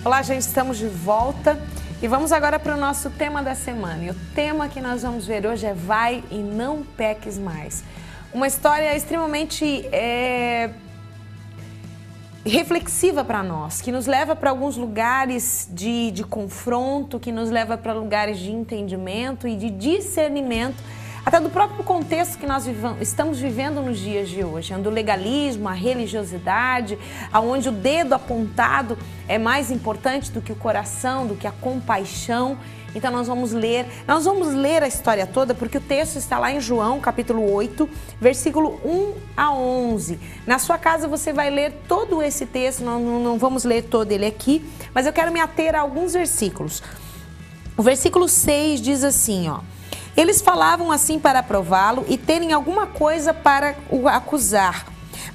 Olá, gente, estamos de volta e vamos agora para o nosso tema da semana. E o tema que nós vamos ver hoje é Vai e Não Peques Mais. Uma história extremamente reflexiva para nós, que nos leva para alguns lugares de confronto, que nos leva para lugares de entendimento e de discernimento, até do próprio contexto que nós estamos vivendo nos dias de hoje, onde o legalismo, a religiosidade, onde o dedo apontado é mais importante do que o coração, do que a compaixão. Então nós vamos ler a história toda, porque o texto está lá em João, capítulo 8, versículo 1 a 11. Na sua casa você vai ler todo esse texto, não vamos ler todo ele aqui, mas eu quero me ater a alguns versículos. O versículo 6 diz assim, ó: eles falavam assim para prová-lo e terem alguma coisa para o acusar.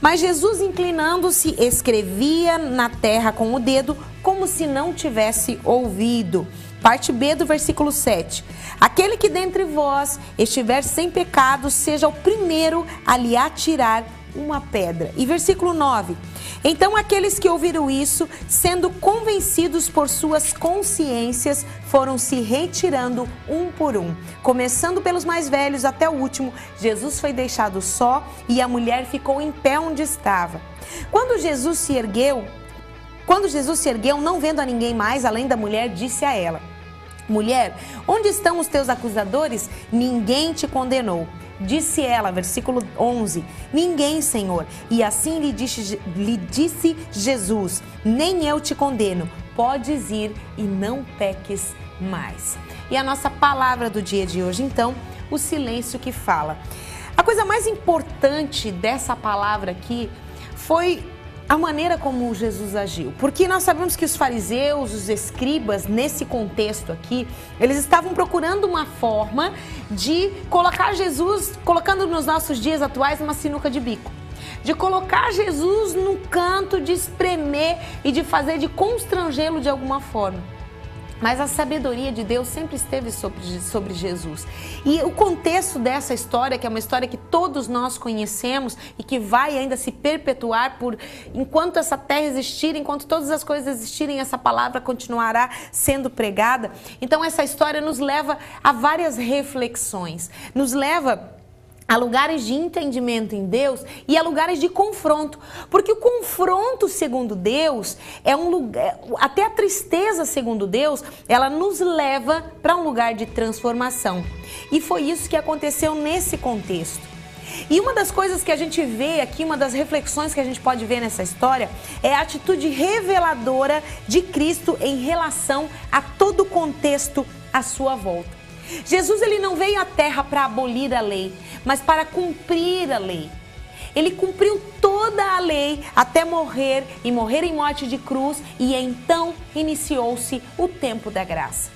Mas Jesus, inclinando-se, escrevia na terra com o dedo, como se não tivesse ouvido. Parte B do versículo 7. Aquele que dentre vós estiver sem pecado, seja o primeiro a lhe atirar uma pedra. E versículo 9. Então aqueles que ouviram isso, sendo convencidos por suas consciências, foram se retirando um por um. Começando pelos mais velhos até o último, Jesus foi deixado só e a mulher ficou em pé onde estava. Quando Jesus se ergueu, não vendo a ninguém mais, além da mulher, disse a ela: mulher, onde estão os teus acusadores? Ninguém te condenou. Disse ela, versículo 11, ninguém, Senhor. E assim lhe disse Jesus: nem eu te condeno, podes ir e não peques mais. E a nossa palavra do dia de hoje, então, o silêncio que fala. A coisa mais importante dessa palavra aqui foi a maneira como Jesus agiu, porque nós sabemos que os fariseus, os escribas, nesse contexto aqui, eles estavam procurando uma forma de colocar Jesus, colocando nos nossos dias atuais, uma sinuca de bico, de colocar Jesus no canto, de espremer e de fazer, de constrangê-lo de alguma forma. Mas a sabedoria de Deus sempre esteve sobre Jesus. E o contexto dessa história, que é uma história que todos nós conhecemos e que vai ainda se perpetuar enquanto essa terra existir, enquanto todas as coisas existirem, essa palavra continuará sendo pregada. Então essa história nos leva a várias reflexões, nos leva a lugares de entendimento em Deus e a lugares de confronto. Porque o confronto, segundo Deus, é um lugar, até a tristeza, segundo Deus, ela nos leva para um lugar de transformação. E foi isso que aconteceu nesse contexto. E uma das coisas que a gente vê aqui, uma das reflexões que a gente pode ver nessa história, é a atitude reveladora de Cristo em relação a todo o contexto à sua volta. Jesus, ele não veio à terra para abolir a lei, mas para cumprir a lei. Ele cumpriu toda a lei até morrer, e morrer em morte de cruz, e então iniciou-se o tempo da graça.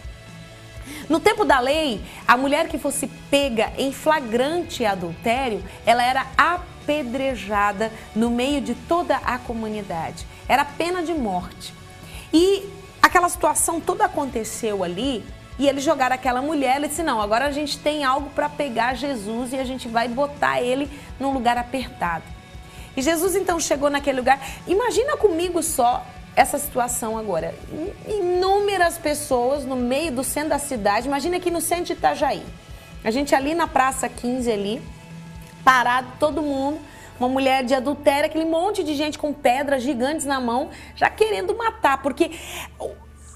No tempo da lei, a mulher que fosse pega em flagrante adultério, ela era apedrejada no meio de toda a comunidade. Era pena de morte. E aquela situação toda aconteceu ali, e eles jogaram aquela mulher, ele disse: não, agora a gente tem algo para pegar Jesus e a gente vai botar ele num lugar apertado. E Jesus então chegou naquele lugar. Imagina comigo só essa situação agora. Inúmeras pessoas no meio do centro da cidade. Imagina aqui no centro de Itajaí. A gente ali na Praça 15 ali, parado, todo mundo. Uma mulher de adultério, aquele monte de gente com pedras gigantes na mão, já querendo matar. Porque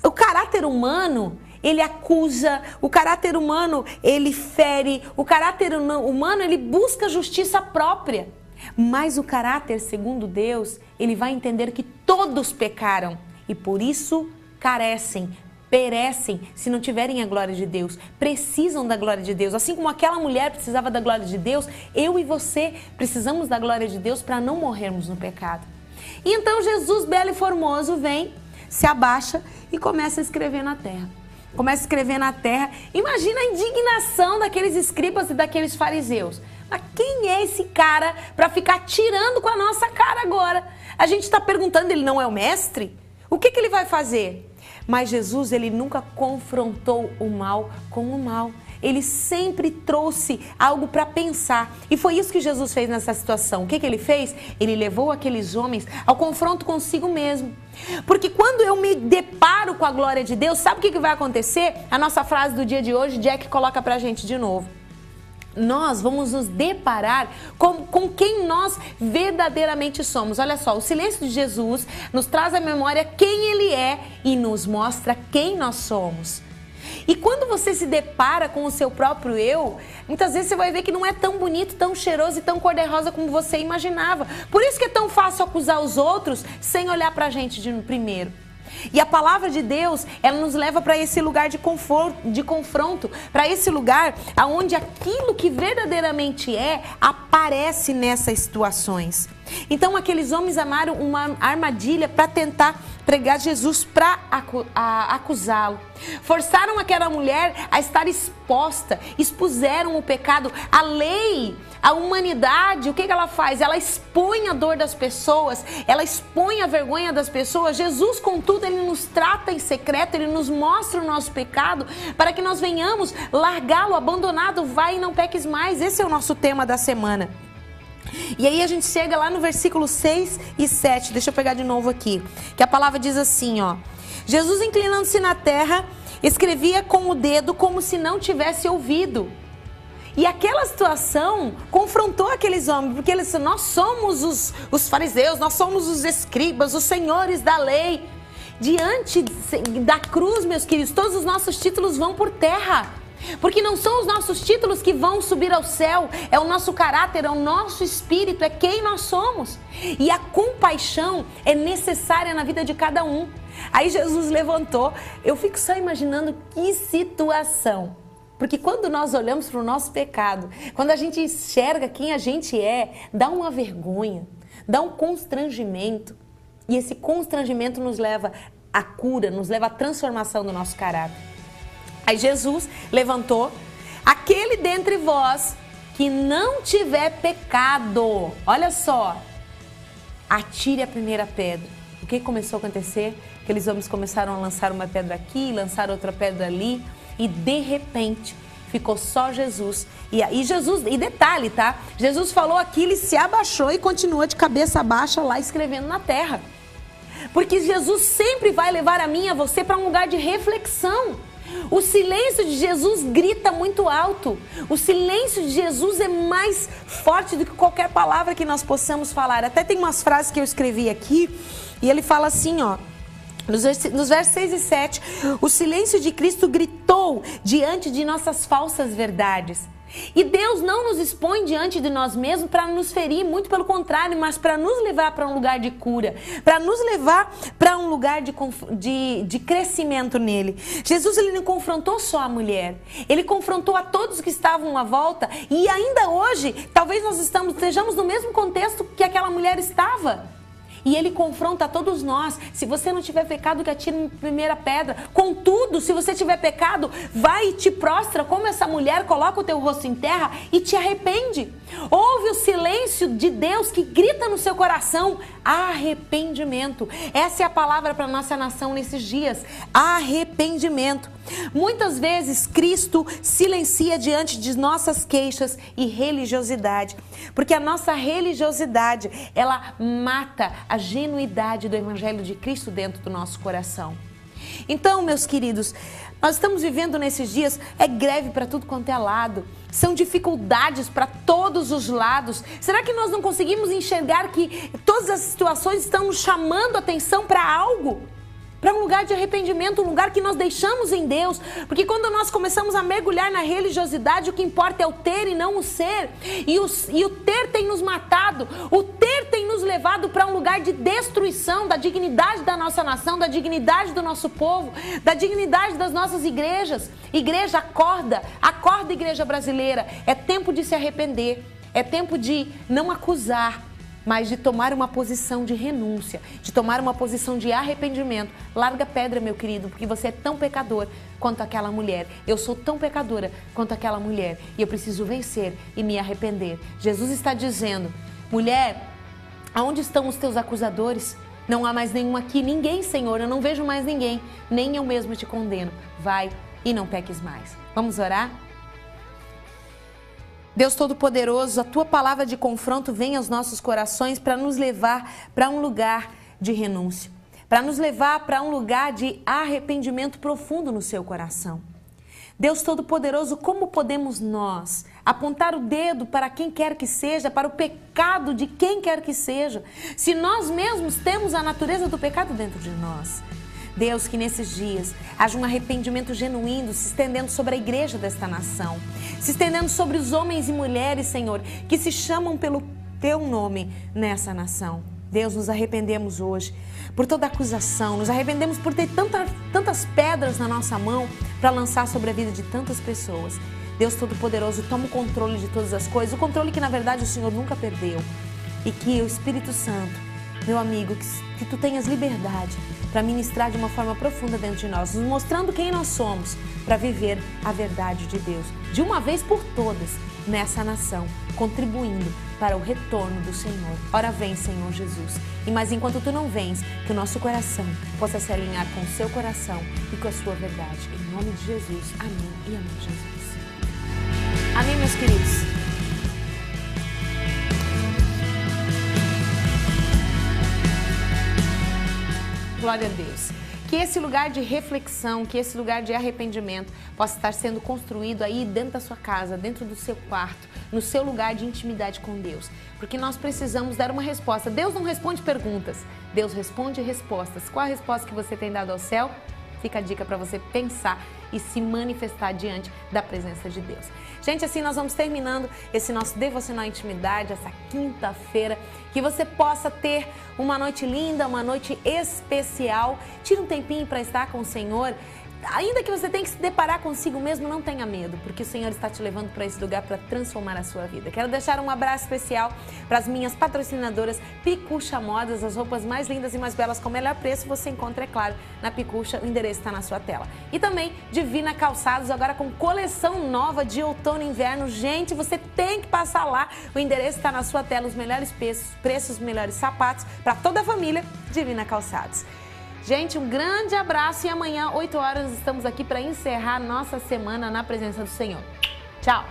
o caráter humano, ele acusa, o caráter humano, ele fere, o caráter humano, ele busca justiça própria. Mas o caráter, segundo Deus, ele vai entender que todos pecaram e por isso carecem, perecem se não tiverem a glória de Deus, precisam da glória de Deus. Assim como aquela mulher precisava da glória de Deus, eu e você precisamos da glória de Deus para não morrermos no pecado. E então Jesus, belo e formoso, vem, se abaixa e começa a escrever na terra. Começa a escrever na terra. Imagina a indignação daqueles escribas e daqueles fariseus. Mas quem é esse cara para ficar tirando com a nossa cara agora? A gente está perguntando, ele não é o mestre? O que ele vai fazer? Mas Jesus, ele nunca confrontou o mal com o mal. ele sempre trouxe algo para pensar. E foi isso que Jesus fez nessa situação. O que ele fez? Ele levou aqueles homens ao confronto consigo mesmo. Porque quando eu me deparo com a glória de Deus, sabe o que vai acontecer? A nossa frase do dia de hoje, Jack coloca pra gente de novo. Nós vamos nos deparar com quem nós verdadeiramente somos. Olha só, o silêncio de Jesus nos traz à memória quem Ele é e nos mostra quem nós somos. E quando você se depara com o seu próprio eu, muitas vezes você vai ver que não é tão bonito, tão cheiroso e tão cor-de-rosa como você imaginava. Por isso que é tão fácil acusar os outros sem olhar pra gente primeiro. E a palavra de Deus, ela nos leva para esse lugar de confronto, para esse lugar onde aquilo que verdadeiramente aparece nessas situações. Então aqueles homens amaram uma armadilha para tentar pregar Jesus para acusá-lo. Forçaram aquela mulher a estar exposta, expuseram o pecado, a lei, a humanidade. O que ela faz? Ela expõe a dor das pessoas, ela expõe a vergonha das pessoas. Jesus, contudo, ele nos trata em secreto, ele nos mostra o nosso pecado para que nós venhamos largá-lo, abandonado, vai e não peques mais. Esse é o nosso tema da semana. E aí a gente chega lá no versículo 6 e 7, deixa eu pegar de novo aqui, que a palavra diz assim, ó: Jesus, inclinando-se na terra, escrevia com o dedo como se não tivesse ouvido. E aquela situação confrontou aqueles homens, porque eles disseram: nós somos os fariseus, nós somos os escribas, os senhores da lei. Diante da cruz, meus queridos, todos os nossos títulos vão por terra. Porque não são os nossos títulos que vão subir ao céu, é o nosso caráter, é o nosso espírito, é quem nós somos. E a compaixão é necessária na vida de cada um. Aí Jesus levantou, eu fico só imaginando que situação. Porque quando nós olhamos para o nosso pecado, quando a gente enxerga quem a gente dá uma vergonha, dá um constrangimento. E esse constrangimento nos leva à cura, nos leva à transformação do nosso caráter. Aí Jesus levantou: aquele dentre vós que não tiver pecado, olha só, atire a primeira pedra. O que começou a acontecer? Aqueles homens começaram a lançar uma pedra aqui, lançar outra pedra ali, e de repente ficou só Jesus. E aí Jesus, e detalhe, tá? Jesus falou aquilo e se abaixou e continuou de cabeça baixa lá escrevendo na terra. Porque Jesus sempre vai levar a mim e a você para um lugar de reflexão. O silêncio de Jesus grita muito alto. O silêncio de Jesus é mais forte do que qualquer palavra que nós possamos falar. Até tem umas frases que eu escrevi aqui, e ele fala assim, ó, nos versos 6 e 7, o silêncio de Cristo gritou diante de nossas falsas verdades. E Deus não nos expõe diante de nós mesmos para nos ferir, muito pelo contrário, mas para nos levar para um lugar de cura, para nos levar para um lugar de crescimento nele. Jesus, ele não confrontou só a mulher, ele confrontou a todos que estavam à volta, e ainda hoje, talvez nós estejamos no mesmo contexto que aquela mulher estava. E ele confronta a todos nós. Se você não tiver pecado, que atire a primeira pedra. Contudo, se você tiver pecado, vai e te prostra como essa mulher, coloca o teu rosto em terra e te arrepende. Ouve o silêncio de Deus que grita no seu coração: arrependimento. Essa é a palavra para a nossa nação nesses dias: arrependimento. Muitas vezes Cristo silencia diante de nossas queixas e religiosidade, porque a nossa religiosidade, ela mata a genuidade do Evangelho de Cristo dentro do nosso coração. Então, meus queridos, nós estamos vivendo nesses dias, greve para tudo quanto é lado, são dificuldades para todos os lados. Será que nós não conseguimos enxergar que todas as situações estão nos chamando a atenção para algo? Para um lugar de arrependimento, um lugar que nós deixamos em Deus. Porque quando nós começamos a mergulhar na religiosidade, o que importa é o ter e não o ser. E o ter tem nos matado, o ter tem nos levado para um lugar de destruição da dignidade da nossa nação, da dignidade do nosso povo, da dignidade das nossas igrejas. Igreja, acorda, acorda, igreja brasileira. É tempo de se arrepender, é tempo de não acusar, mas de tomar uma posição de renúncia, de tomar uma posição de arrependimento. Larga a pedra, meu querido, porque você é tão pecador quanto aquela mulher. Eu sou tão pecadora quanto aquela mulher e eu preciso vencer e me arrepender. Jesus está dizendo: mulher, aonde estão os teus acusadores? Não há mais nenhum aqui, ninguém, Senhor, eu não vejo mais ninguém, nem eu mesmo te condeno. Vai e não peques mais. Vamos orar? Deus Todo-Poderoso, a Tua palavra de confronto vem aos nossos corações para nos levar para um lugar de renúncia, para nos levar para um lugar de arrependimento profundo no seu coração. Deus Todo-Poderoso, como podemos nós apontar o dedo para quem quer que seja, para o pecado de quem quer que seja, se nós mesmos temos a natureza do pecado dentro de nós? Deus, que nesses dias haja um arrependimento genuíno se estendendo sobre a igreja desta nação, se estendendo sobre os homens e mulheres, Senhor, que se chamam pelo Teu nome nessa nação. Deus, nos arrependemos hoje por toda acusação, nos arrependemos por ter tantas pedras na nossa mão para lançar sobre a vida de tantas pessoas. Deus Todo-Poderoso, toma o controle de todas as coisas, o controle que na verdade o Senhor nunca perdeu. E que o Espírito Santo, meu amigo, que Tu tenhas liberdade para ministrar de uma forma profunda dentro de nós, nos mostrando quem nós somos, para viver a verdade de Deus, de uma vez por todas, nessa nação, contribuindo para o retorno do Senhor. Ora vem, Senhor Jesus. E mas enquanto Tu não vens, que o nosso coração possa se alinhar com o Seu coração e com a Sua verdade. Em nome de Jesus. Amém e amém, Jesus. Amém, meus queridos. Glória a Deus. Que esse lugar de reflexão, que esse lugar de arrependimento possa estar sendo construído aí dentro da sua casa, dentro do seu quarto, no seu lugar de intimidade com Deus. Porque nós precisamos dar uma resposta. Deus não responde perguntas, Deus responde respostas. Qual a resposta que você tem dado ao céu? Fica a dica para você pensar e se manifestar diante da presença de Deus. Gente, assim nós vamos terminando esse nosso Devocional Intimidade, essa quinta-feira. Que você possa ter uma noite linda, uma noite especial. Tire um tempinho para estar com o Senhor. Ainda que você tenha que se deparar consigo mesmo, não tenha medo, porque o Senhor está te levando para esse lugar para transformar a sua vida. Quero deixar um abraço especial para as minhas patrocinadoras Picucha Modas, as roupas mais lindas e mais belas com o melhor preço você encontra, é claro, na Picucha, o endereço está na sua tela. E também Divina Calçados, agora com coleção nova de outono e inverno. Gente, você tem que passar lá, o endereço está na sua tela, os melhores preços, os melhores sapatos para toda a família, Divina Calçados. Gente, um grande abraço e amanhã, 8 horas, estamos aqui para encerrar nossa semana na presença do Senhor. Tchau!